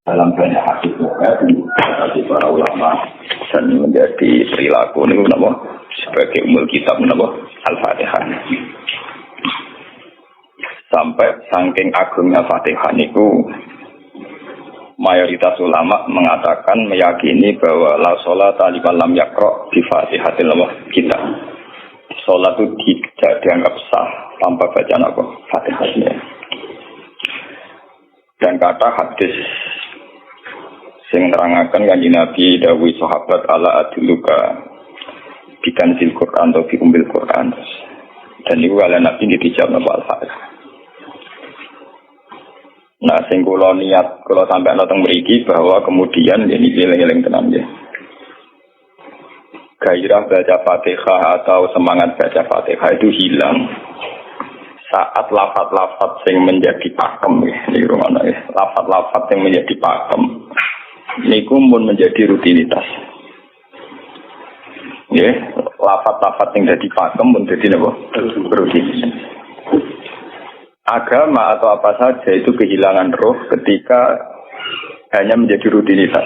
dalam banyak hadis dari para ulama dan menjadi perilaku ini sebagai umul kitab Al-Fatihah. Sampai saking agungnya Fatihah niku mayoritas ulama mengatakan meyakini bahwa la sholata liman lam yaqra bi Fatihatil kitab. Salat itu tidak dianggap sah tanpa bacaan Fatihahnya. Dan kata hadis sing nerangaken kanjeng Nabi dawuh sahabat ala adluka bikanzil Quran atau bi umbil Quran. Dan itu ala Nabi dijawab Al-Fatihah. Nah, sing kula niat kula sampai nonton mriki bahwa kemudian ini eling-eling tenan ya. Gairah baca Fatihah atau semangat baca Fatihah itu hilang saat lafaz-lafaz yang menjadi pakem ya. Ini rumana ya. Lafaz-lafaz yang menjadi pakem niku pun menjadi rutinitas. Ya, lafaz-lafaz yang jadi pakem pun jadi napa? Rutinitas. Agama atau apa saja itu kehilangan roh ketika hanya menjadi rutinitas.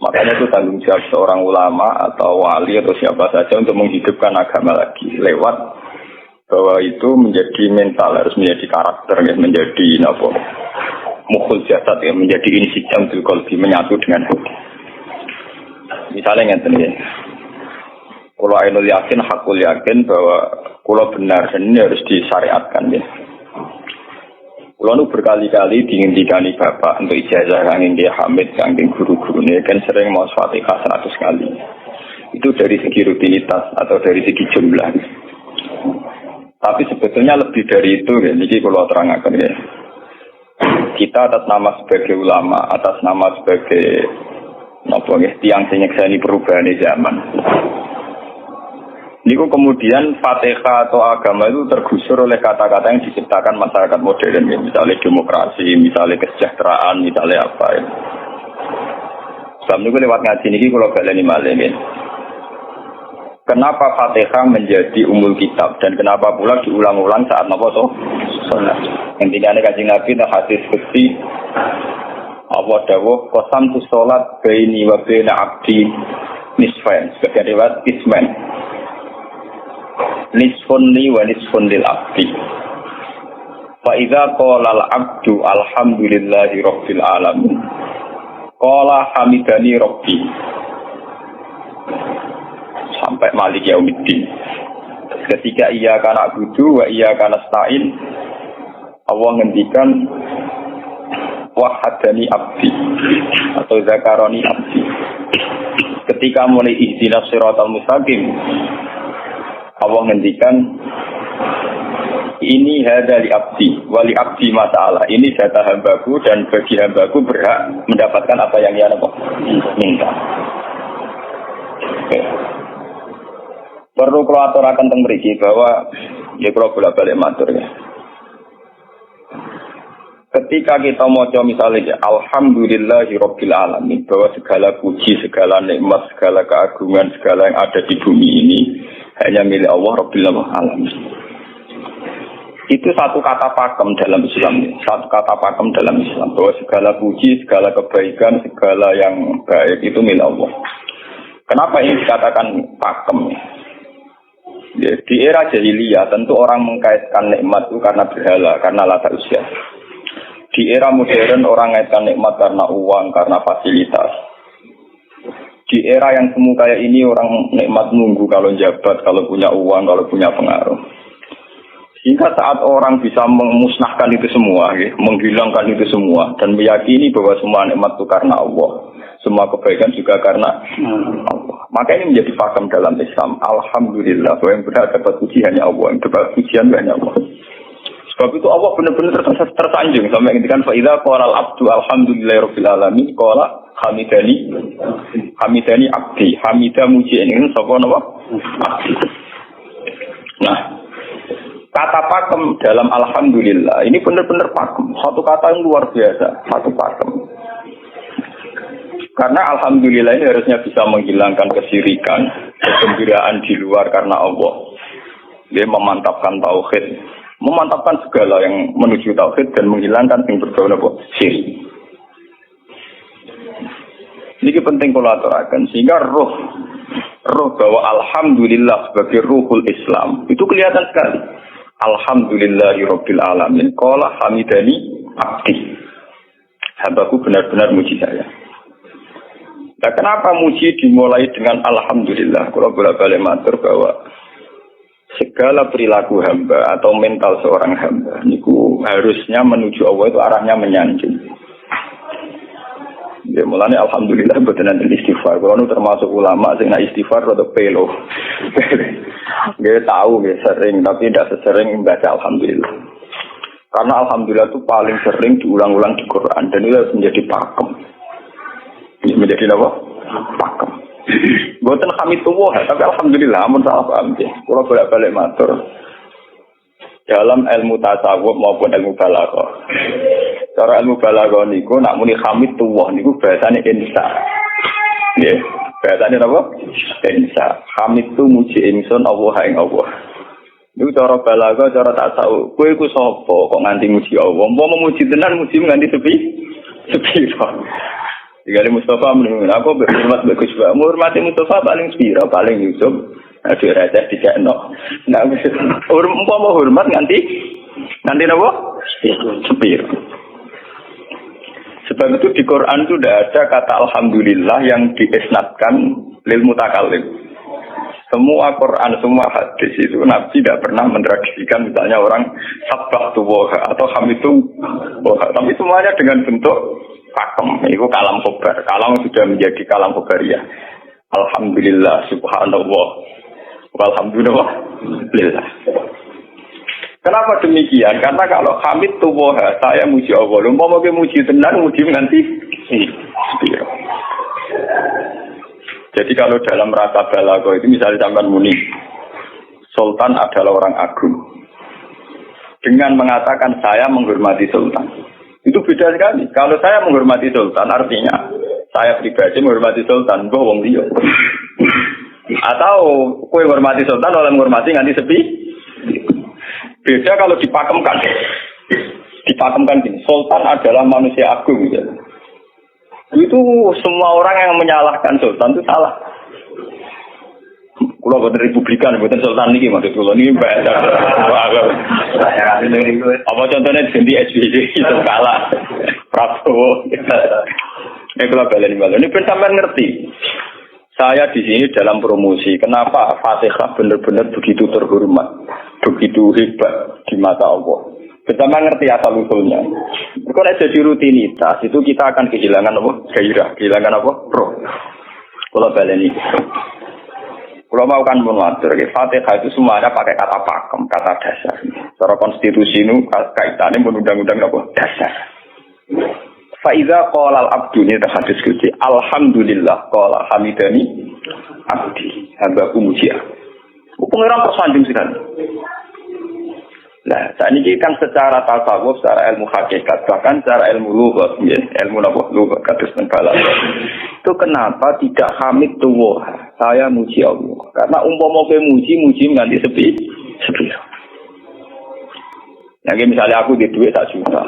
Makanya itu tanggung jawab seorang ulama atau wali atau siapa saja untuk menghidupkan agama lagi lewat bahwa itu menjadi mental, harus menjadi karakter, ya, menjadi mukhul jasad, ya, menjadi insijam bil qalbi, menyatu dengan hati. Misalnya ngeten ya. Kalau ainul yakin, hakul yakin bahwa kalau benar dan ini harus disyariatkan ya. Kalau nu berkali-kali dihentikan bapak untuk ijazah kanging dia Hamid, kanging guru-gurunya kan sering mau Fatihah 100 kali. Itu dari segi rutinitas atau dari segi jumlah. Tapi sebetulnya lebih dari itu ya. Jadi kalau terangkan ya. Kita atas nama sebagai ulama, atas nama sebagai tiang senyekseni perubahan zaman. Niku kemudian Fatihah atau agama itu tergusur oleh kata-kata yang diciptakan masyarakat modern, ya. Misalnya demokrasi, misalnya kesejahteraan, misalnya apa ya. Sebab niku lewat ngaji niki kalau baleni malih ya. Kenapa Fatihah menjadi umul kitab dan kenapa pula diulang-ulang saat napa salat? Intinya Kanjeng Nabi dan hadis qudsi Allah dawuh qasam tu salat baini wa baina abdi nisfain, sebagai riwayat isman. Nisfun li wa nisfun lil abdi. Fa idza qala al abdu alhamdulillahi rabbil alamin. Qala hamidani rabbi. Sampai malik yaumiddin. Ketika ia kana budu wa ia kana stain, Allah ngendikan wahadani abdi atau zakaroni abdi. Ketika mulai ihdinas siratal mustaqim, Allah ngendikan ini hadali abdi wali abdi masalah. Ini data hambaku dan bagi hambaku berhak mendapatkan apa yang dia minta. Okay. Perlu kalau aturakan tentang mriki bahwa ya kalau bolak-balik matur ya. Ketika kita maca misalnya alhamdulillahi rabbil alamin, bahwa segala puji, segala nikmat, segala keagungan, segala yang ada di bumi ini hanya milik Allah rabbil alamin. Itu satu kata pakem dalam Islam, satu kata pakem dalam Islam, bahwa segala puji, segala kebaikan, segala yang baik itu milik Allah. Kenapa ini dikatakan pakem? Ya, di era jahiliyah tentu orang mengkaitkan nikmat itu karena berhala, karena lata usia. Di era modern orang mengkaitkan nikmat karena uang, karena fasilitas. Di era yang semu kayak ini orang nikmat nunggu kalau jabat, kalau punya uang, kalau punya pengaruh. Sehingga saat orang bisa memusnahkan itu semua, ya, menghilangkan itu semua, dan meyakini bahwa semua nikmat itu karena Allah. Semua kebaikan juga karena Allah. Maka ini menjadi pakem dalam Islam. Alhamdulillah, bahwa yang benar dapat puji hanya Allah, yang dapat pujian hanya Allah. Sebab itu Allah benar-benar tersanjung sampai ngendikan fa idza qala al-abdu alhamdulillahirabbil alamin qala hamidani abdi. Hamidah muji ini sapa napa? Abdi. Nah, kata pakem dalam alhamdulillah ini benar-benar pakem. Satu kata yang luar biasa, satu pakem. Karena alhamdulillah ini harusnya bisa menghilangkan kesyirikan, kegembiraan di luar karena Allah. Dia memantapkan tauhid, memantapkan segala yang menuju tauhid dan menghilangkan yang berbau syirik. penting kalau aturakan sehingga roh bahwa alhamdulillah sebagai ruhul Islam itu kelihatan sekali. Alhamdulillahirabbil alamin. Qala hamidani abdi. Hambaku benar-benar muji saya. Nah, kenapa muji dimulai dengan alhamdulillah? Kalau bolak-balik matur bahwa segala perilaku hamba atau mental seorang hamba niku harusnya menuju Allah itu arahnya menyanjung. Ya mulane alhamdulillah boten nanti istighfar. Kalau termasuk ulama sing nak istighfar rada pelo. Nggih tahu nggih sering tapi tidak sesering membaca alhamdulillah. Karena alhamdulillah itu paling sering diulang-ulang di Quran dan itu harus menjadi pakem. Menjadi apa? Pakem. Boten hamidullah tapi alhamdulillah amun salah paham nggih. Kula bolak-balik matur. Dalam ilmu tasawuf maupun ilmu balaghah. Cara ilmu balaghah niku nak muni hamidullah niku bahasane insa. Nggih, bahasane apa? Insa. Hamid tu muji ingsun Allah ing Allah. Niku cara balaghah, cara tasawuf. Kowe iku sapa kok nganti muji Allah? Mau memuji tenan muji nganti sepi. Digali Mustafa menurut aku berhormat bagus banget. Menghormati Mustafa paling spira, paling Yusuf. Aduh raja tidak no. Nah, mau hormat nganti apa? Spira. Sebab itu di Quran itu tidak ada kata alhamdulillah yang diisnadkan lil mutakallim. Semua Quran, semua hadis itu Nabi tidak pernah mentradisikan misalnya orang sabbahtu woha atau hamidu woha. Tapi semuanya dengan bentuk pakem. Itu kalam khobar. Kalam sudah menjadi kalam khobariyah. Alhamdulillah, subhanallah, walhamdulillah. Kenapa demikian? Karena kalau hamid tu woha, saya muji Allah. Lumpah mau muji tenan, muji nanti. Jadi kalau dalam rasa balaghah itu misalnya sampean muni, Sultan adalah orang agung. Dengan mengatakan saya menghormati Sultan. Itu beda sekali. Kalau saya menghormati Sultan artinya saya pribadi menghormati Sultan, mbah wong liya. Atau kowe menghormati Sultan oleh menghormati nganti sepi. Beda kalau dipakemkan. Dipakemkan gini, Sultan adalah manusia agung gitu. Itu semua orang yang menyalahkan Sultan itu salah. Kalau bukan Republikan, bukan Sultan ini maksud kalau ini bahasa. Apa contohnya ganti SBY itu kalah. Prabowo. Ini kalau balik ini sampai ngerti. Saya di sini dalam promosi. Kenapa Fatihah benar-benar begitu terhormat, begitu hebat di mata Allah. Bersama ngerti asal usulnya. Kalau jadi rutinitas itu kita akan kehilangan apa? Gairah, kehilangan apa? Roh. Kalau balik ini. Kalau mau kan mengatur, Fatihah itu semuanya pakai kata pakem, kata dasar. Secara konstitusi itu kaitannya undang-undang apa? Dasar. Faiza qala al-abdu ni hadis kunci. Alhamdulillah qala hamidani abdi. Hambaku muji. Pengiran tersanjung sekali. Nah, saat ini kan secara tasawuf, secara ilmu hakikat, bahkan secara ilmu lughat, ya, ilmu lughat kados teng balaghah. Itu kenapa tidak hamid tuwah? Saya muji Allah. Karena umpama kowe muji nganti sepi. Nah, misalnya aku di duit 1 juta.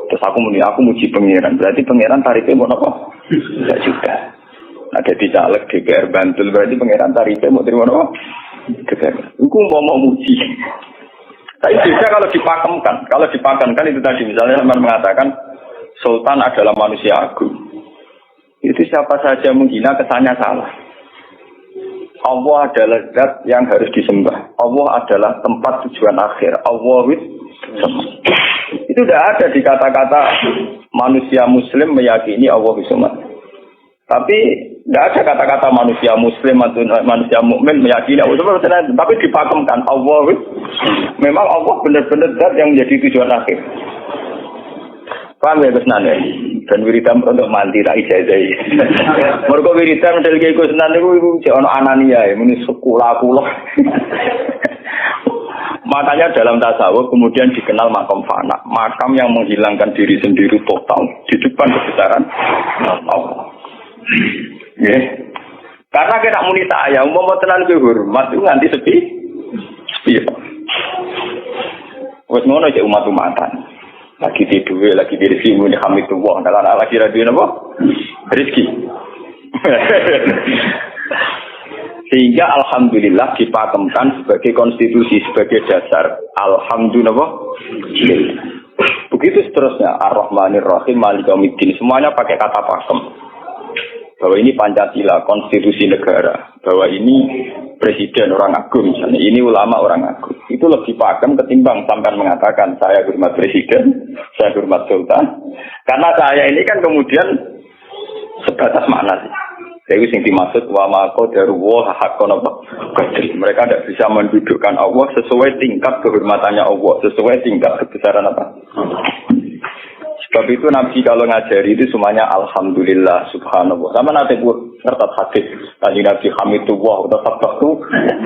Terus aku muji pangeran. Berarti pangeran tarifnya mau apa? 1 juta. Nah, jadi caleg DPR Bantul berarti pangeran tarifnya mau terima apa? Iku umpama muji. Tapi beda kalau dipakemkan. Kalau dipakemkan itu tadi misalnya teman mengatakan Sultan adalah manusia agung. Itu siapa saja menghina kesannya salah. Allah adalah zat yang harus disembah. Allah adalah tempat tujuan akhir. Allah itu tidak ada di kata-kata manusia muslim meyakini Allah bismillah. Tapi tidak ada kata-kata manusia muslim atau manusia mukmin meyakini Allah bismillah. Tapi dipakemkan Allah. Memang Allah benar-benar zat yang menjadi tujuan akhir. Paham ya Gus Nan? Dan wiridan untuk mandi tak ijazah. Mergo wiridan model iki Gus Nan niku jek ana anania muni sekolah kula. Makanya dalam tasawuf kemudian dikenal makam fana, makam yang menghilangkan diri sendiri total di depan kebesaran Allah. Nggih. Karena kita muni saya umpama tenan ke hormat itu nganti sepi. Wes ngono cek umat-umatan. Lagi di duwe, lagi di rezeki muni hamidullah, dalan lagi radio napa? Rezeki. Sehingga alhamdulillah dipakemkan sebagai konstitusi, sebagai dasar. Alhamdulillah. Begitu seterusnya. Ar-Rahmanir Rahim, Maliki Yaumiddin. Semuanya pakai kata pakem. Bahwa ini Pancasila, konstitusi negara. Bahwa ini presiden orang agung misalnya. Ini ulama orang agung. Itu lebih pakem ketimbang sampai mengatakan saya hormat presiden, saya hormat sultan. Karena saya ini kan kemudian sebatas makna sih. Jadi yang dimaksud wa ma qadarullah haqqan qadri. Mereka tidak bisa mendudukkan Allah sesuai tingkat kehormatannya Allah, sesuai tingkat kebesaran apa. Sebab itu Nabi kalau ngajari itu semuanya alhamdulillah subhanallah. Sama nanti buat ngerti hadis tadi Nabi hamidullah atau sabtu.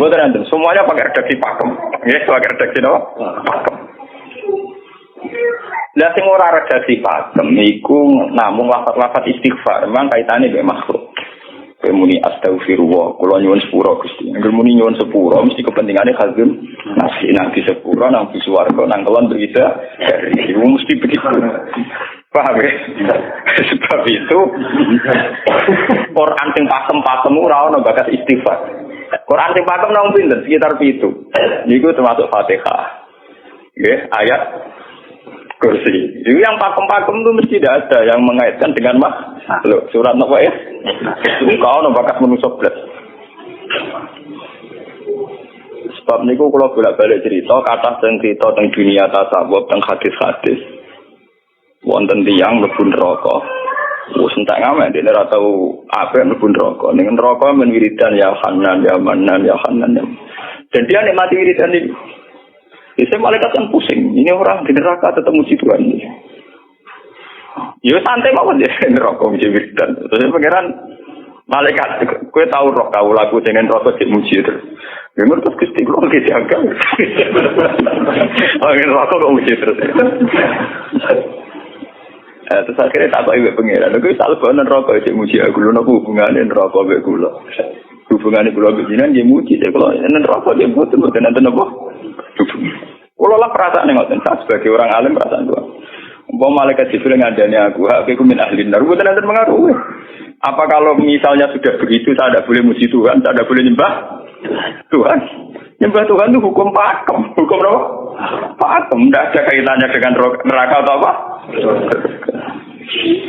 Bukan dan semuanya pakai redaksi pakem. Ya, pakai redaksi apa? Pakem. Lah sing ora redaksi pakem niku namung lafaz-lafaz istighfar, memang kaitane mbek makhluk. Muni astagfirullah, kula nyuwun sepura Gusti. Angger muni nyuwun sepura mesti kepentingane kagem nang di sepura nang di swarga nang kelon berita dari itu mesti begitu. Paham ya? Sebab itu Quran sing pakem-pakem ora ono bakat istighfar. Quran sing pakem nang pinten sekitar 7. Niku termasuk Fatihah. Nggih, ayat kursi. Itu yang pakem-pakem itu mesti tidak ada yang mengaitkan dengan makhluk. Surat apa ya? Itu kau nak bakat manusia belas. Sebab niku kalau bolak-balik cerita, kata tentang cerita tentang dunia tasawuf, tentang hadis-hadis. Wonten tiyang mlebu neraka. Wes entek ngamen dene ora tau apik mlebu neraka. Ning neraka men wiridan ya Hanan ya Manan ya Hanan. Dan dia nikmati wiridan itu. Bisa malaikat kan pusing. Ini orang di neraka tetap muji Tuhan. Ya santai mawon ya neraka muji wiridan. Terus pangeran malaikat kowe tau roh kau lagu dengan neraka sik muji terus. Ya menurut Gusti kok iki jaga. Pangeran neraka kok muji terus. Terus akhirnya tak kok ibu pangeran. Kowe selalu bawa neraka sik muji aku lho napa hubungane neraka mek kula. Hubungane kula bejinan nggih muji sik kula neraka nggih mboten enten apa. Kalau lah perasaan yang ngoten, sebagai orang alim perasaan tua. Umpama malaikat Jibril ngandani aku min ahli nar, bukan nanti mengaruhi. Apa kalau misalnya sudah begitu, saya tidak boleh muji Tuhan, saya tidak boleh nyembah Tuhan. Nyembah Tuhan itu hukum pakem, hukum apa? Pakem, tidak ada kaitannya dengan neraka atau apa.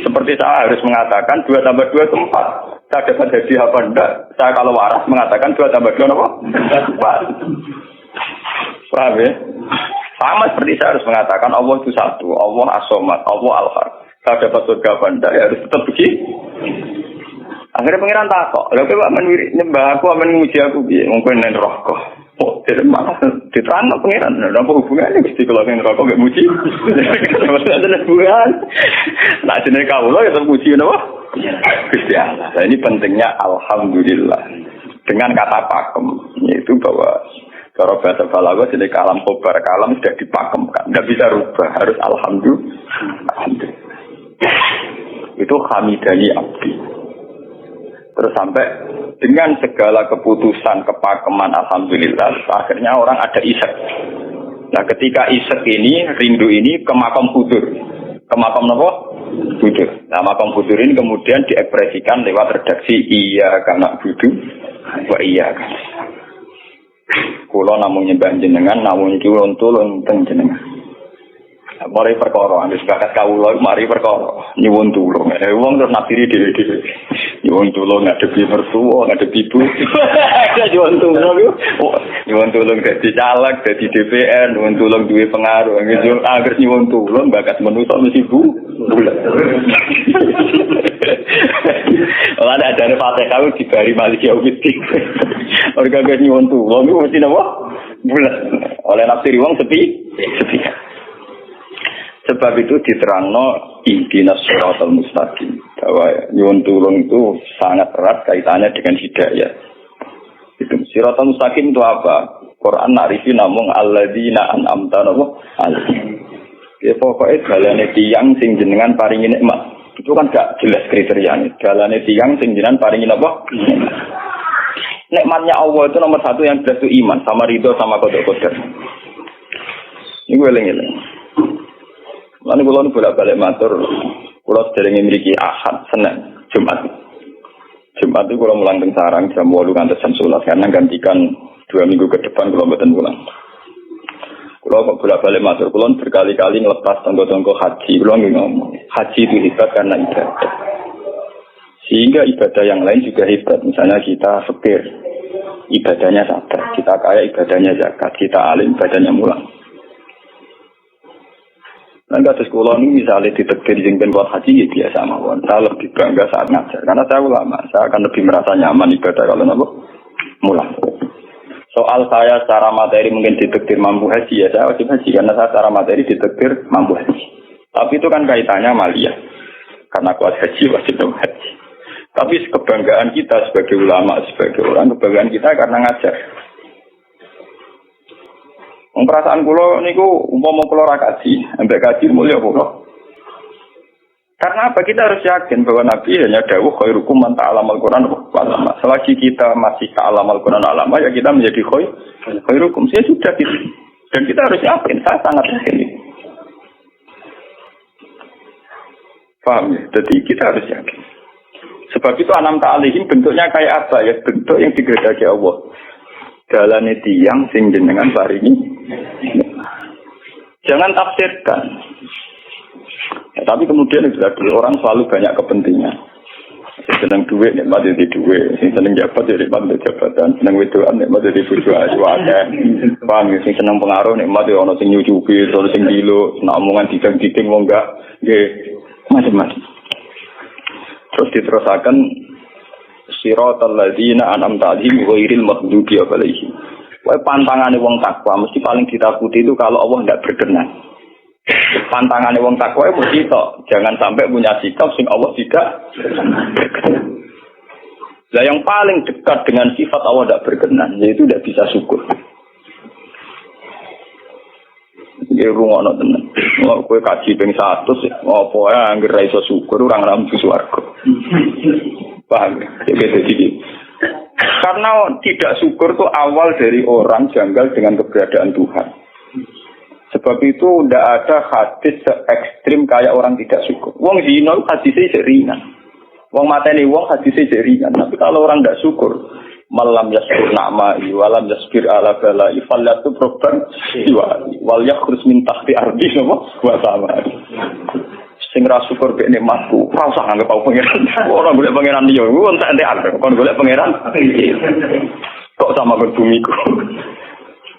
Seperti saya harus mengatakan 2 tambah 2 itu 4. Saya dapat hadiah apa enggak? Saya kalau waras mengatakan 2 tambah 2 apa? 4. Paham ya? Sama seperti saya harus mengatakan Allah itu satu, Allah as-somad, Allah al-har. Saya dapat surga apa enggak, ya harus tetap begitu. Akhirnya pengiran takok, lha kowe nyembah aku amen nguji aku piye? Mungkin nen rokok. Oh, jadi malah diterangno pengiran. Lha apa hubungannya mesti kalau nen rokok mek muji? Ada hubungan. Nah, jenenge kawula ya tetep muji napa? Gusti Allah. Nah, ini pentingnya alhamdulillah. Dengan kata pakem, yaitu bahwa kalau bahasa balaghah jadi kalam khobar, kalam sudah dipakemkan, nggak bisa rubah, harus alhamdulillah. Itu hamidani abdi. Terus sampai dengan segala keputusan kepakeman alhamdulillah, akhirnya orang ada isek. Nah ketika isek ini, rindu ini ke makam hudur. Ke makam apa? Hudur. Nah makam hudur ini kemudian diekspresikan lewat redaksi iya kana budu wa iya kana. Kula namung nyembah jenengan, namung nyuwun tulung teng jenengan. Mari perkara, wis bakat kawula mari perkara nyuwun tulung. Wong terus nafiri dhewe-dhewe. Nyuwun tulung ngadepi mertua, ngadepi ibu. Nyuwun tulung yo. Nyuwun tulung dadi caleg, dadi DPR, nyuwun tulung duwe pengaruh. Angger nyuwun tulung bakat manusa mesti bu. Ora ada Fatihah dibari Maliki Yaumiddin. Orga nyuwun tulung iku mesti napa? Bulat. Oleh nafsiri wong sepi. Sebab itu diterangno ihdinas siratal mustaqim bahwa nyuwun tulung itu sangat erat kaitannya dengan hidayah. Itu siratal mustaqim itu apa? Quran narifi namung alladzina an'amta alaihim. Ya pokoknya dalane tiyang sing jenengan paringi nikmat. Itu kan gak jelas kriterianya. Dalane tiyang sing jenengan paringi apa? Nikmatnya Allah itu nomor 1 yang jelas itu iman sama ridho sama qada-qadar. Ini gue eling-eling. Lalu kalau bolak-balik matur, kalau sering memiliki Ahad, Senin, Jumat. Jumat itu kalau mulang teng sarang jam 8 ngantos jam 11 karena gantikan 2 minggu ke depan kalau mboten mulang. Kalau kok bolak-balik masuk kulon berkali-kali ngelepas tonggo-tonggo haji, kulon ngomong haji itu hebat karena ibadah. Sehingga ibadah yang lain juga hebat. Misalnya kita fakir, ibadahnya sabar. Kita kaya, ibadahnya zakat. Kita alim, ibadahnya mulang. Dan kasus kulon ini misalnya ditekdir jengben buat haji, ya biasa mawon. Saya lebih bangga saat ngajar. Karena saya ulama, saya akan lebih merasa nyaman ibadah kalau napa mulang. Soal saya secara materi mungkin ditekdir mampu haji, ya saya wajib haji. Karena saya secara materi ditekdir mampu haji. Tapi itu kan kaitannya maliyah. Karena kuat haji, wajib haji. Tapi kebanggaan kita sebagai ulama, sebagai orang, kebanggaan kita karena ngajar. Perasaan kula niku umpama kula ra kaji, ambek kaji mulya kula. Karena apa? Kita harus yakin bahwa Nabi hanya dawuh khairukum man ta'allamal Qur'an wa 'allama. Selagi kita masih ta'allamal Qur'an wa 'allama, ya kita menjadi khairukum. Saya sudah gitu. Dan kita harus yakin, saya sangat yakin. Paham ya? Jadi kita harus yakin. Sebab itu anam ta'alihim bentuknya kayak apa ya? Bentuk yang digedaki Allah. Dalane tiyang sing jenengan paringi. Jangan tafsirkan. Ya, tapi kemudian orang selalu banyak kepentingan. Sing seneng duit nek mate di duit, sing seneng jabat ya mate jabatan, seneng wedoan nek mate di bojo ayu akeh. Paham sing seneng pengaruh nek mate ana sing nyucupi, ana sing dilo, nek omongan didang-diding wong enggak nggih macam-macam. Terus diterusakan siratal ladzina an'amta 'alaihim ghairil maghdubi 'alaihim. Wae pantangane wong takwa mesti paling ditakuti itu kalau Allah tidak berkenan. Pantangane wong takwa mesti tok, jangan sampai punya sikap sing Allah tidak berkenan. Lah yang paling dekat dengan sifat Allah tidak berkenan yaitu tidak bisa syukur. Iki rungono tenan. Kalau kowe kaji ping 100 apa ae anggere ra iso syukur ora ngambu swarga. Paham? Jadi karena tidak syukur itu awal dari orang janggal dengan keberadaan Tuhan. Sebab itu tidak ada hadis se-ekstrim kayak orang tidak syukur. Wong zina hadisnya ringan. Wong mateni wong hadisnya ringan. Tapi kalau orang tidak syukur, malam yaskur na'ma'i walam yasbir ala bala'i falyatu proban wal yakhruj min tahti ardi wa samai. Sing ra syukur mek nikmatku, ora usah anggap aku pangeran. Ora golek pangeran liya, ku entek-entek kon golek pangeran. Kok sama kon bumiku.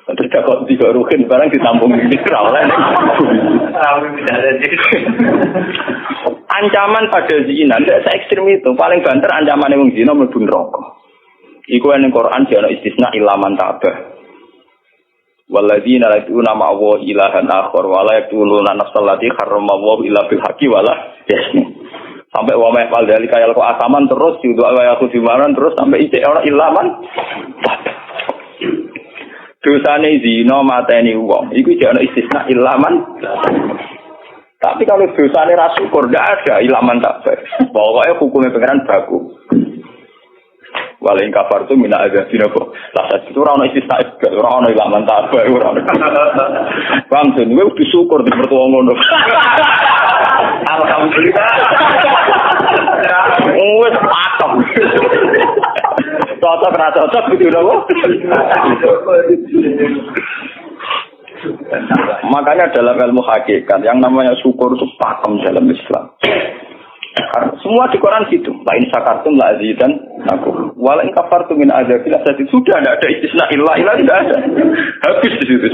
Terus kok tiga ruhin barang ditampung di oleh ancaman pada zina tidak se-ekstrim itu. Paling banter ancaman wong zina mlebu neraka. Iku ning Quran jane istisna ilaman tabah. Walladzina la yu'minuna ma'a ilahan akhar wa la yaquluna nafsal lati harramallahu illa bil haqqi wa la yasmi. Sampai wa ma'al dalika yalqa asaman terus yudu wa yaqudimaran terus sampai ite ora ilaman. Dosane zina mateni wong iku jane istisna ilaman. Tapi kalau dosane ra syukur ndak ada ilaman tabah. Pokoke hukume pangeran baku. Walau kafar tu mina ada sini kok. Lah itu orang istisna itu orang ilaman tabah orang. Paham tu? Gue bersyukur di pertuan ngono. Alhamdulillah. Wes patok. Cocok gitu loh. Makanya dalam ilmu hakikat yang namanya syukur itu pakem dalam Islam. Semua di Quran gitu. Lain sakartum la azidan aku. Walain kafartum min adzabil asad sudah tidak ada istisna illa tidak ada. Habis di situ.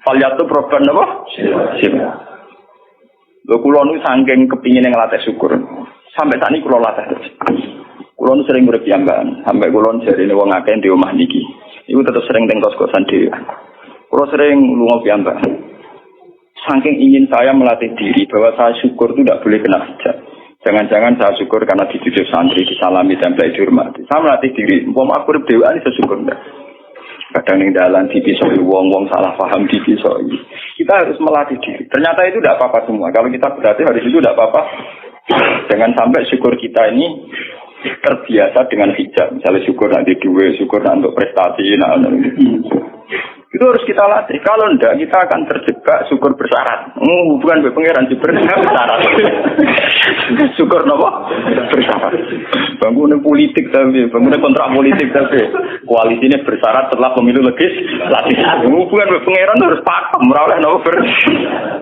Falyatu proban apa? Sip. Lho kula nu saking kepingin ngelatih syukur. Sampai tani kula latih. Kula nu sering urip piyambakan, sampai kula jarine wong akeh di omah niki. Iku tetep sering teng kos-kosan dhewe. Kula sering lunga piyambakan. Saking ingin saya melatih diri bahwa saya syukur itu tidak boleh kena hujat. Jangan-jangan saya syukur karena dididik santri, disalami, tempel, dihormati. Saya melatih diri. Umpama aku berdewaan, saya syukur enggak. Kadang yang dalam dipisoi, wong-wong salah paham dipisoi. Kita harus melatih diri. Ternyata itu tidak apa-apa semua. Kalau kita berarti hari itu tidak apa-apa. Jangan sampai syukur kita ini terbiasa dengan hijab. Misalnya syukur nanti duwe, syukur untuk prestasi. Itu harus kita latih. Kalau enggak, kita akan terjebak syukur bersyarat. Bukan pangeran bersyarat. Syukur apa? Bersyarat. Bangunan politik tapi, bangunan kontrak politik tapi, koalisinya bersyarat setelah pemilu legislatif. Bukan pangeran harus pakem, merawat apa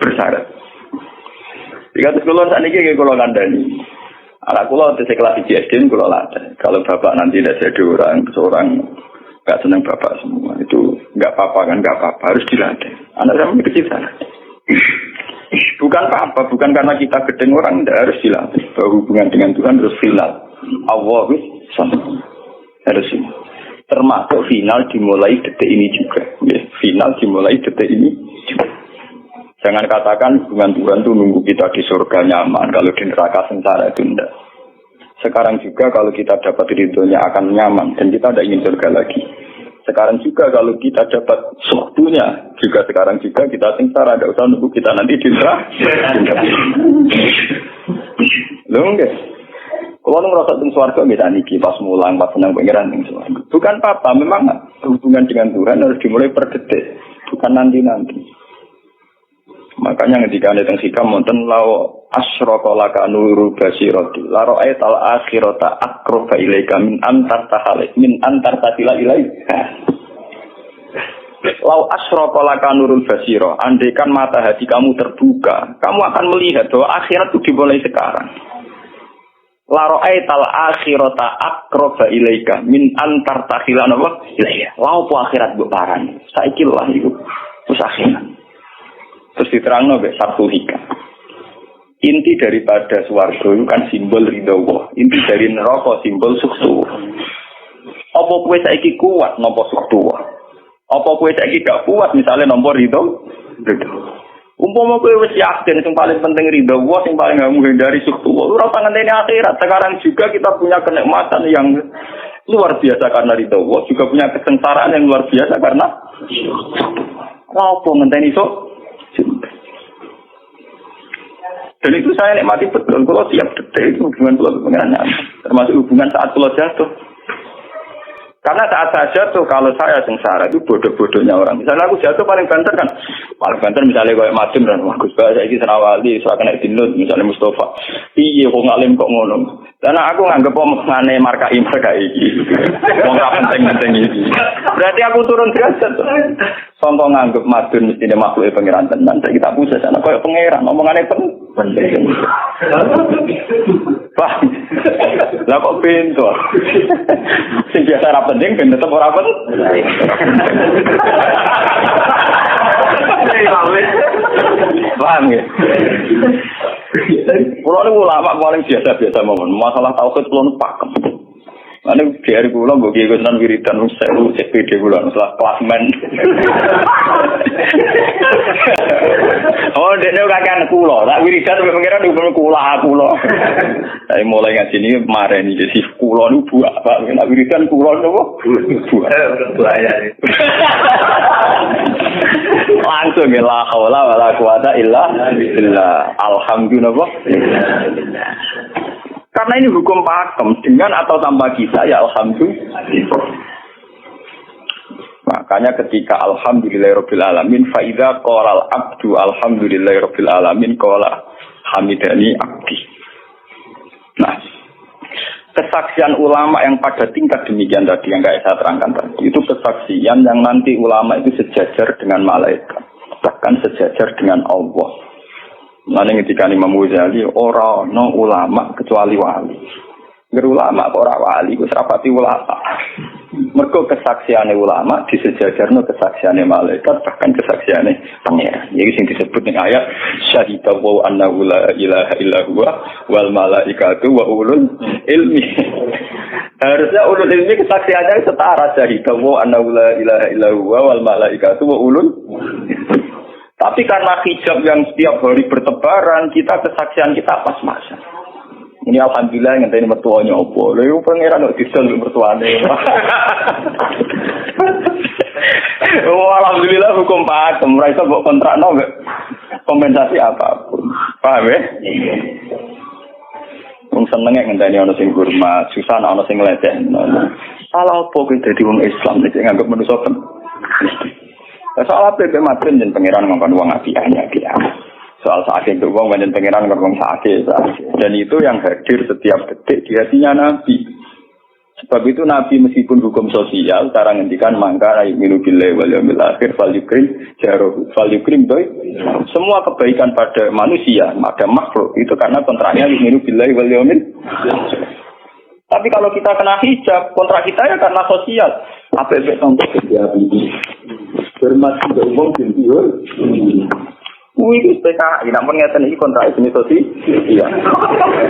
bersyarat. Jika sekolah saat ini kalau kandani, anak kulo kelas di SD kulo latih. Kalau bapak nanti tidak jadi seorang nggak senang bapak semua itu nggak apa-apa kan, nggak apa-apa, harus dilatih. Anak saya kecil sana. Bukan apa-apa, bukan karena kita gedeng orang, tidak harus dilatih. Bahwa hubungan dengan Tuhan harus final. Allah harus ini. Termasuk final dimulai detik ini juga. Ya, final dimulai detik ini juga. Jangan katakan hubungan Tuhan itu nunggu kita di surga nyaman, kalau di neraka sengsara itu tidak. Sekarang juga kalau kita dapat ridhonya akan nyaman dan kita tidak ingin surga lagi. Sekarang juga kalau kita dapat suhdunya, juga sekarang juga kita sengsara, tidak usah nunggu kita nanti di neraka. Loh enggak? Kalau ngerasa teng swarga bisa niki pas mulang, pas senang pangeran teng swarga. Bukan apa, memang hubungan dengan Tuhan harus dimulai per detik, bukan nanti-nanti. Makanya ketika ada teng sikam wonten lau asyraka laka nuru basirati la ra'aital akhirata aqraba ilaika min antar tasila ilaika. Lau asyraka laka nurul basira, andaikan mata hati kamu terbuka, kamu akan melihat bahwa akhirat itu dimulai sekarang. La ra'aital akhirata aqraba ilaika min antar tasila ilaika. Lau po akhirat mbok parani. Saiki lho iku. Terus akhirat. Terus diterangno mek satu hikam. Inti daripada swarga itu kan simbol ridha Allah. Inti dari neraka simbol sukses. Apa kowe saiki kuat nampa sukses? Apa kowe saiki gak kuat misalnya nampa ridha? Umpama kowe wis yakin sing paling penting ridha Allah, sing paling gak menghindari sukses. Ora usah ngenteni akhirat. Sekarang juga kita punya kenikmatan yang luar biasa karena ridha Allah, juga punya kesengsaraan yang luar biasa karena apa ngenteni sok? Dan itu saya nikmati betul. Kalau tiap detik itu hubungan pulau pengenannya, termasuk hubungan saat pulau jatuh. Karena saat saya jatuh, kalau saya sengsara itu bodoh-bodohnya orang. Misalnya aku jatuh paling banter kan, paling banter misalnya kayak Madun dan Gus Bah, saya ini Serawali, saya kena dinut, misalnya Mustafa. Iya, kok ngalim kok ngono. Karena aku nganggep ngane markai ini. Wong ora penting-penting iki. Berarti aku turun derajat. Sombong nganggep Madun mesti makhluk pangeran tenan. Kita pusat ana koyo pangeran omongane penting. Wah. Lah kok pintu. Sing biasa ra penting ben tetep ora penting. Paham ya? Pulau ini ulama paling biasa-biasa mohon. Masalah tauhid pulau ini pakem. Ini dari pulau gue gigusan wiridan seru CPD pulau masalah klasmen. Oh, dia udah pulau. Tak wiridan sampai pengiran di pulau. Saya mulai ngaji ini kemarin ini jadi pulau ini buah pak. Nak wiridan pulau itu buah ya. Langsung ya la haula wala quwata illa billah. Alhamdulillah. Karena ini hukum pakem dengan atau tanpa kita ya alhamdulillah. Makanya ketika alhamdulillahirabbil alamin fa idza qala al abdu alhamdulillahirabbil alamin qala hamidani abdi. Nah, kesaksian ulama yang pada tingkat demikian tadi yang kayak saya terangkan tadi itu kesaksian yang nanti ulama itu sejajar dengan malaikat, bahkan sejajar dengan Allah. Nanti ketika Imam Ghazali orang no ulama kecuali wali, ulama orang wali itu serapati ulama. Mergo kesaksiannya ulama disejajarno kesaksiannya malaikat, bahkan kesaksiannya pangeran. Jadi sing disebut ning ayat syahidallahu annahu la ilaha illa huwa wal malaikatu wa ulul ilmi. Harusnya ulul ilmi kesaksiannya setara syahidallahu annahu la ilaha illa huwa wal malaikatu wa ulul. Tapi karena hijab yang setiap hari bertebaran, kita kesaksian kita pas-pasan. Ini alhamdulillah yang tadi mertuanya opo. Lalu pangeran nggak bisa untuk mertuanya. Oh, alhamdulillah hukum pakem. Mereka buat kontrak nggak kompensasi apapun. Paham ya? Wong senengnya ngenteni ana sing hormat, susah ana sing ngledek. Salah opo kuwi dadi wong Islam nek nganggep manusa kan. Soal apa materi dan pangeran ngomong uang apiannya dia. Soal sakit itu uang dan pangeran ngomong sakit. Dan itu yang hadir setiap detik di hatinya Nabi. Sebab itu Nabi meskipun hukum sosial, cara ngendikan mangka ayuminu billahi wal yaumil akhir fal yukrim jaruh fal yukrim doi. Semua kebaikan pada manusia, pada makhluk itu karena kontraknya ayuminu billahi wal yaumil. Tapi kalau kita kena hijab, kontrak kita ya karena sosial. Apa efek contoh dia ini? Bermat juga umum bintiur. Itu PKI, namun ngeten ini kontrak jenis sosial. Iya.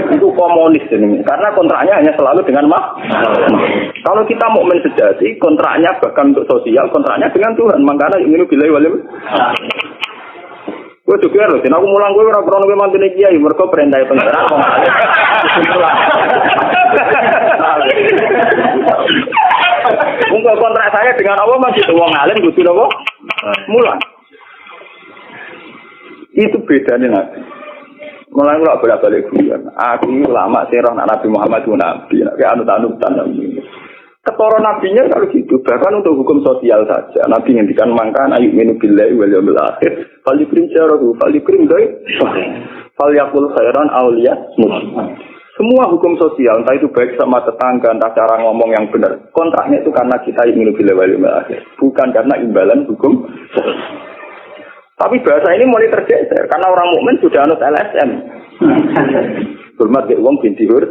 Itu komunis ini. Karena kontraknya hanya selalu dengan kalau kita mukmin sejati, kontraknya bahkan untuk sosial, kontraknya dengan Tuhan. Makanya ini bilai walim. Gue juga loh, aku mulang gue orang-orang gue mantune kiai, mereka perintah pengeran kok. Untuk kontrak saya dengan Allah masih wong alim kudu napa? Mulang. Itu bedanya Nabi. Mulai nggak bolak-balik guyon. Aku ulama sirah Nabi Muhammad itu Nabi. Kayak anut-anutan Nabi. Ketoro Nabinya kalau gitu. Bahkan untuk hukum sosial saja. Nabi ngendikan mangkan ayuk minu billahi wal yaumil akhir. Fal yukrim syarahu. Fal yukrim doi. Fal yakul khairan awliya muslim. Semua hukum sosial, entah itu baik sama tetangga, entah cara ngomong yang benar. Kontraknya itu karena kita ingin billahi wal yaumil akhir. Bukan karena imbalan hukum sosial. Tapi bahasa ini mulai tergeser karena orang mukmin sudah anut LSM. Hormat ke wong bin dihur.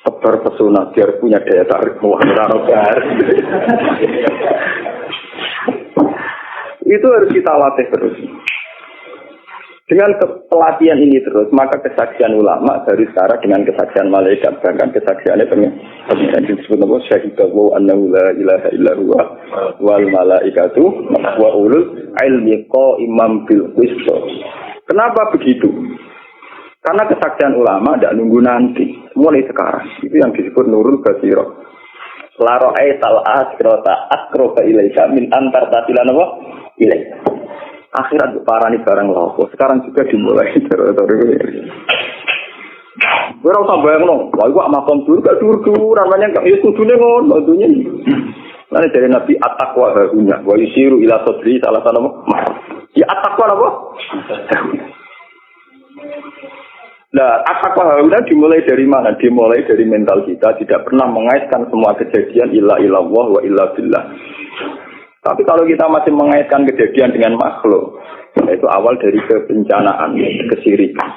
Tebar pesona biar punya daya tarik wah ora. Itu harus kita latih terus. Dengan pelatihan ini terus, maka kesaksian ulama dari sekarang dengan kesaksian malaikat, bahkan kesaksiannya pengen disebut nama syahidahu annahu la ilaha illa huwa wal malaikatu wa ulul ilmi qaiman bil qist. Kenapa begitu? Karena kesaksian ulama tidak nunggu nanti, mulai sekarang. Itu yang disebut nurul basirah. La ra'aital asrata aqraba ilaika min antar tatilan apa? Ilaika. Akhirat parani barang lopo. Sekarang juga dimulai teritori. Ora usah bayangno, wah iku makom dur gak dur-dur, namanya gak ya kudune ngono dunya. Lan dari Nabi at-taqwa harunya, wa yusiru ila sadri salah satu. Ya at-taqwa apa? Nah, at-taqwa harunya dimulai dari mana? Dimulai dari mental kita, tidak pernah mengaitkan semua kejadian illa illallah wa illa billah. Tapi kalau kita masih mengaitkan kejadian dengan makhluk, itu awal dari kebencanaan, kesirikan.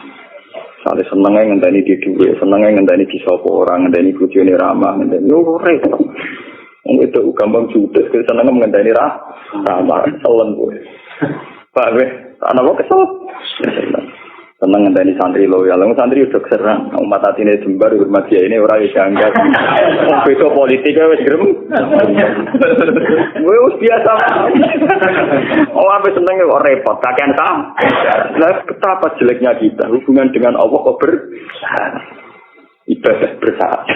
Soalnya senangnya ngenteni di duwe, senangnya ngenteni di sopo orang, ngenteni bujone ramah, ngenteni repot. Wong itu gampang judes, senangnya ngenteni ramah, selen kowe. Pak weh, ana kok kesel. Seneng ngenteni santri loyal, santri udah keserang, umat atine jembar hormat dia ini ora iso angkat. Beda politik wis grem. Wis biasa. Oh, sampe seneng kok repot, kakean sam. Lah betapa jeleknya kita hubungan dengan Allah kok ibadah bersaat.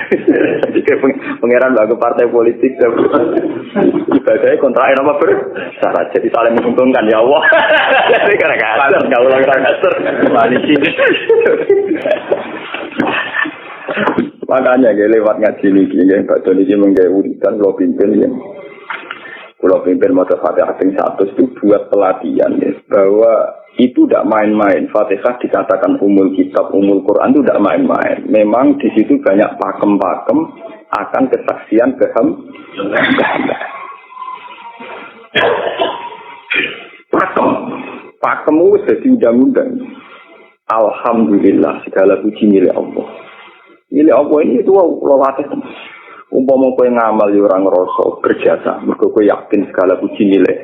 Jadi pangeran bagus partai politik ibadahnya kontraknya apa bersaat. Jadi saling menguntungkan ya Allah. Jadi kadang-kadang kalau kadang-kadang koalisi. Makanya lewat ngaji niki ya Pak Doni iki menggawe uritan kula pimpin ya. Kula pimpin maca Fatihah sing 100 itu buat pelatihan ya bahwa itu tidak main-main. Fatihah dikatakan umul kitab, umul Quran itu tidak main-main. Memang di situ banyak pakem-pakem akan kesaksian kehamba. Pakem itu jadi undang-undang. Alhamdulillah segala puji milik Allah. Milik Allah ini itu lawatih. Umpama kowe ngamal ya ora ngrasa berjasa, mergo kowe yakin segala puji milik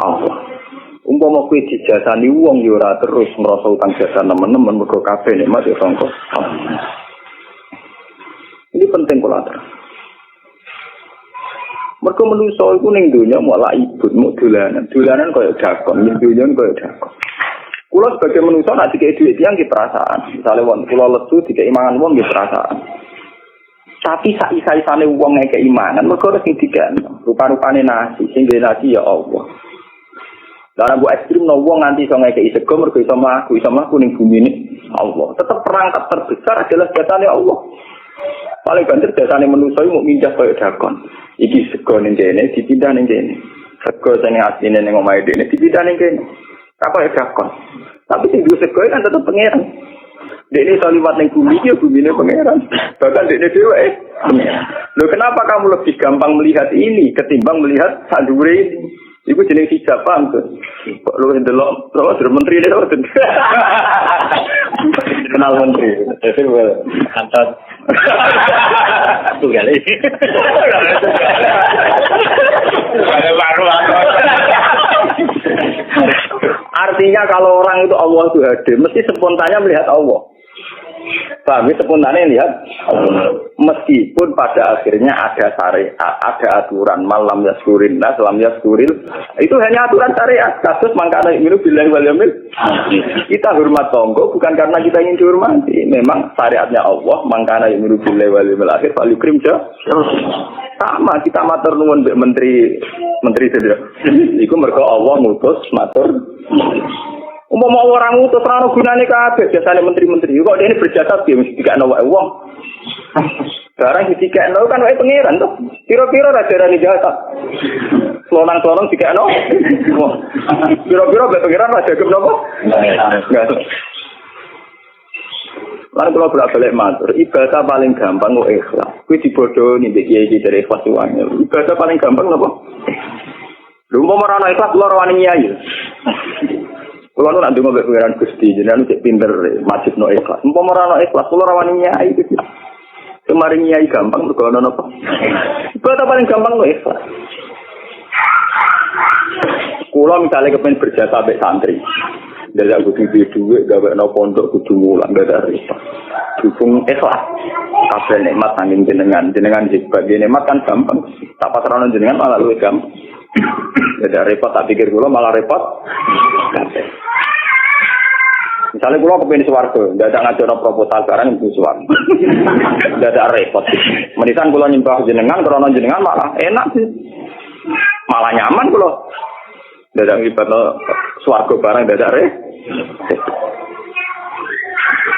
Allah. Umpama kowe dijasani wong ya ora terus merasa utang jasa nemen-nemen mergo kabeh nikmat ya sangka. Ini penting kula atur. Mergo manusa iku ning donya malah ibut muk dolanan. Dolanan koyo dakon, ning donya koyo dakon. Kula sebagai manusa nek dikek dhuwit tiyang ki perasaan. Misale wong kula lesu dikek imangan wong ki perasaan. Tapi sak-isane wong ngekek imangan mergo sing diganteng. Rupa-rupane nasi, sing nasi ya Allah. Dalam bu ekstrim no wong nganti iso ngekeki sego mergo iso mlaku ning bumi ini Allah. Tetap perangkat terbesar adalah jasane Allah. Paling banter jasane manusa iku mau mindah koyo dakon. Iki sego ning kene dipindah ning kene. Sego sing asline ning omahe dene dipitane kene. Apa ya dakon. Tapi sing duwe sego kan tetep pangeran. Dene iso liwat ning bumi iki bumine pangeran. Bahkan dene dhewe pangeran. Lho kenapa kamu lebih gampang melihat ini ketimbang melihat sadure ini? Iku jeneng hijab paham tuh. Kok lu ndelok terus menteri ini terus. Kenal menteri. Jadi kantor. Tuh kali. Ada baru. Artinya kalau orang itu Allah itu hadir, mesti spontannya melihat Allah. Paham ya, spontannya lihat meskipun pada akhirnya ada syariat, ada aturan malam yaskurin nas lam yaskuril itu hanya aturan syariat. Kasus mangkana miru billahi wal yaumil kita hormat tonggo bukan karena kita ingin dihormati, memang syariatnya Allah mangkana miru billahi wal yaumil akhir fal yukrim sama kita matur nuwun mbek menteri sedaya iku mergo Allah ngutus matur. Umpama orang ngutus ora gunane kabeh jasane menteri-menteri. Kok dene berjasa piye mesti dikakno wae wong. Barang dikakno kan wae pangeran to. Kira-kira ra darani jasa. Selonang-selonang dikakno. Kira-kira wae pangeran ra dagem napa? Enggak. Lan kula bolak-balik matur, ibadah paling gampang kok ikhlas. Kuwi dibodohi mbek kiai dari ikhlas wae. Ibadah paling gampang napa? Lha umpama ora ana ikhlas kula ora wani nyai. Kalau nak dengar pengiran Gusti, jadi anu cek pinter, wajib no ikhlas. Umpama ora no ikhlas, kalau rawani nyai itu, kemarin nyai gampang, kalau no apa? Ibadah paling gampang no ikhlas. Kalau misalnya kepengen berjasa sampai santri, dari aku duit, gawe no pondok kudu mulang, gak ada repot. Dukung ikhlas. Kabeh nikmat angin jenengan sebagai nikmat kan gampang. Tak pasaran jenengan malah luwih gampang. Gak ada repot, tak pikir kula malah repot. Misalnya kalau kepengen swarga, tidak ada ngajar proposal barang itu swarga, tidak ada repot. Menisan kalau nyembah jenengan, krono jenengan malah enak sih, malah nyaman kalau tidak ada ibadah swarga barang tidak ada repot.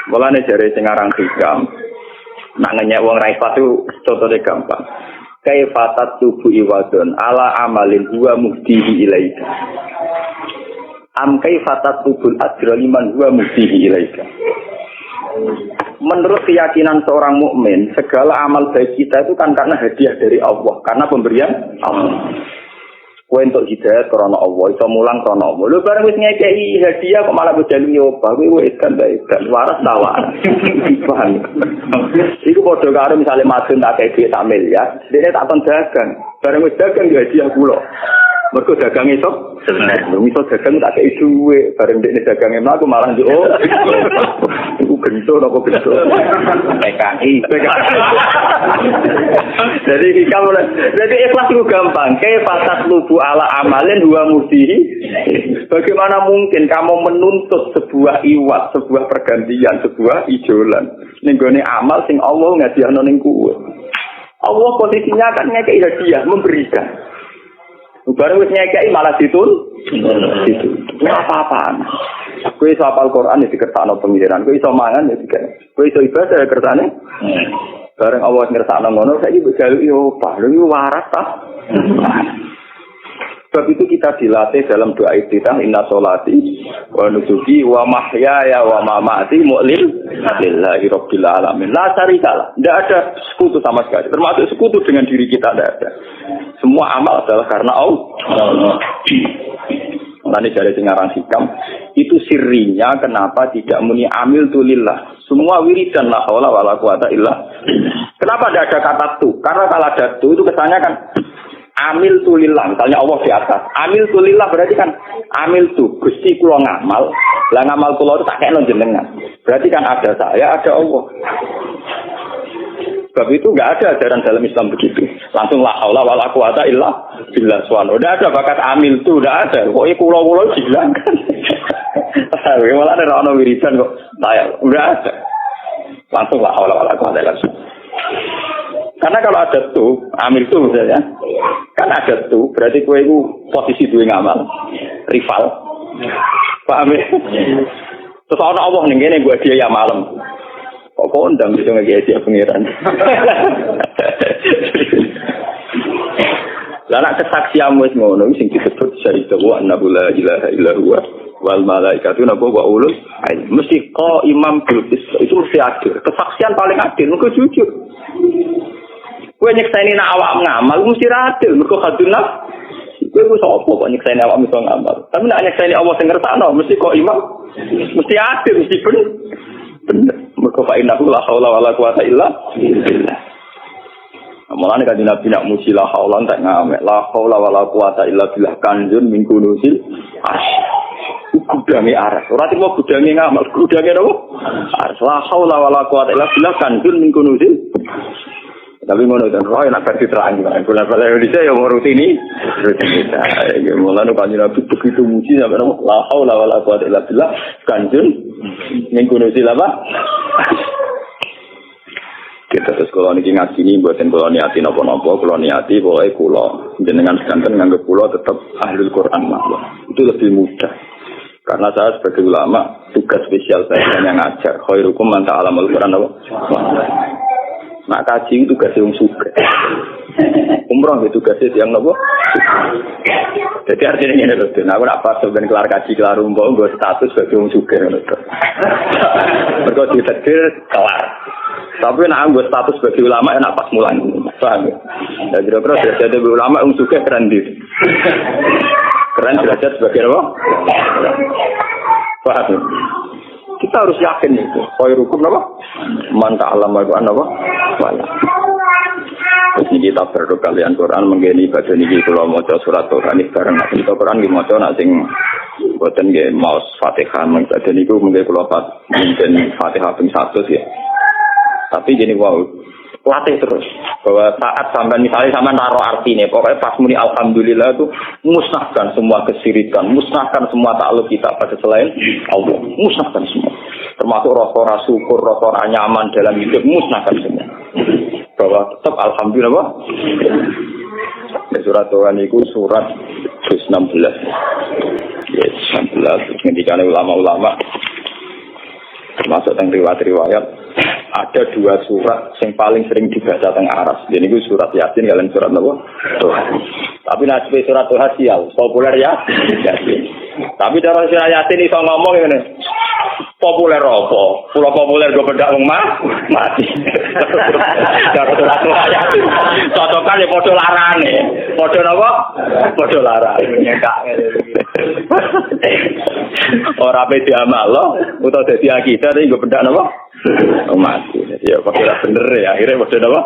Mulane jare sing aran hikam, nak ngenyek wong ra ikhlas itu contohnya gampang. Kaifatat tubuh iwadon ala amalin huwa muhdihi ilaika. Am kaifatat tubul ajra liman huwa muhdihi ilaika. Menurut keyakinan seorang mukmin, segala amal baik kita itu kan karena hadiah dari Allah, karena pemberian Allah. Kowe entuk hidayah karena Allah, iso mulang karena Allah. Lho bareng wis ngekeki hadiah kok malah bojalung yo apa, kowe wis kan waras tawar. Paham. Iku padha karo misale madun tak kei tak miliar, dene tak kon dagang. Bareng wis dagang yo hadiah kula. Mergo dagang iso sebenarnya iso dagang tak kei duwe, bareng dekne dagang emang aku malah yo iku gento napa gento. PKI. Jadi ikhlas itu gampang. Kaifatat lubu ala amalin huwa muhdihi. Bagaimana mungkin kamu menuntut sebuah iwat, sebuah pergantian, sebuah ijolan ning gone amal sing Allah ngadiahno ning kuwe. Allah posisinya kan ngekeki hadiah, memberikan. Baru wis ngekeki malah ditul. Apa-apaan. Kowe iso hafal Quran ya dikersakno pengiran, kowe iso mangan ya dikersakno. Kowe iso ibadah ya kersane. Bareng Allah ngersakno ngono saiki mbok jaluki opah, lho waras ta. Sebab itu kita dilatih dalam doa iftitah inna sholati wa nusuki wa mahyaya wa mamati lillahi rabbil alamin. La syarikalah. Tidak ada sekutu sama sekali. Termasuk sekutu dengan diri kita tidak ada. Semua amal adalah karena Allah. Nanti dari singarang hikam itu sirinya kenapa tidak muni amil tulillah. Semua wiridan la haula wala quwata illa. Kenapa tidak ada kata tu? Karena kalau ada tu itu kesannya kan amil tulillah, misalnya Allah di atas. Amil tulillah berarti kan amil tu Gusti kula ngamal. Lah ngamal kula itu tak kena jenengan. Berarti kan ada saya, ada Allah. Sebab itu enggak ada ajaran dalam Islam begitu. Langsung la haula wala quwata illa billah subhanahu. Enggak ada bakat amil tu, enggak ada. Kok kula-kula dihilangkan. Malah ada ono wiridan kok saya enggak ada. Langsung la haula wala quwata illa billah. Karena kalau ada tuh, amil tuh misalnya, kan ada tuh, berarti kue itu posisi dua ngamal, rival, paham ya? Terus orang Allah nih gini gue dia ya malam, kok kondang bisa nggak dia pengiran? Lah nek kesaksian wis ngono sing disebut syahida wa annahu la ilaha illa huwa wal malaikatu wa ulul mesti kok imam bilqis itu mesti adil. Kesaksian paling adil mergo jujur. Kowe nyekseni nek awak ngamal mesti adil mergo hadunah. Kowe wis apa kok nyekseni awak iso ngamal. Tapi nek nyekseni Allah sing ngersakno mesti kok imam mesti adil mesti bener. Mergo fa innahu la haula wala quwata illa billah. Mulane kan Nabi nak muji la haula tak ngamek la haula wala quwata illa billah kanjun min kunusil gudange aras ora timo gudange ngamal gudange napa aras la haula wala quwata illa billah kanjun min kunusil tapi ngono ten roe nak versi terang bola-bola Indonesia yo rutini mulane kan Nabi begitu muji sampai napa la haula wala quwata illa billah kanjun min kunusil apa kita terus kalau niki ngaji ini buatin kalau niati nopo-nopo kalau niati pokoknya kulo jenengan sekanten nganggep kulo tetap ahlul Quran itu lebih mudah karena saya sebagai ulama tugas spesial saya hanya ngajar khairukum man ta'allamul Quran nak kaji itu tugas yang suka umroh itu tugasnya yang nopo jadi artinya ini loh aku nak pas sebenarnya kelar kaji kelar umroh gue status sebagai yang suka berkau ditetir kelar. Tapi nak anggo status sebagai ulama enak pas mulan. Paham ya? Ya kira-kira derajat sebagai ulama suka keren gitu. Keren derajat sebagai apa? Paham ya? Kita harus yakin itu. Khairukum apa? Man ta'allama Al-Qur'an apa? Wala. Terus ini kita berdoa kalian Quran menggeni baca niki kula maca surat Quran bareng nek kita Quran nggih maca nek sing boten nggih maos Fatihah mengbaca niku mengke kula mungkin Fatihah ping 100 ya. Tapi gini wow, latih terus bahwa saat sampai misalnya sampai naruh artinya, pokoknya pas muni alhamdulillah itu musnahkan semua kesirikan, musnahkan semua takluk kita pada selain Allah, musnahkan semua, termasuk rasa syukur, rasa nyaman dalam hidup, musnahkan semua. Bahwa tetap alhamdulillah, bah. Surat Tuhan itu surat 16, yes 16. Ketika ulama-ulama termasuk yang riwayat-riwayat. Ada dua surat yang paling sering dibaca teng aras. Jadi itu surat Yasin kalian surat apa? Tuhan. Tapi nasib surat Tuhan sial, populer ya. Yasin. Tapi cara surat Yasin iso ngomong ngene. Populer apa? Pulau populer go bedak wong mati. Cara surat Tuhan Yasin. Cocokan ya padha larane. Padha napa? Padha larane nyekak. Ora pe diamal utawa dadi akidah iki go bedak napa? Mati. Ya pakai bener ya akhirnya model apa?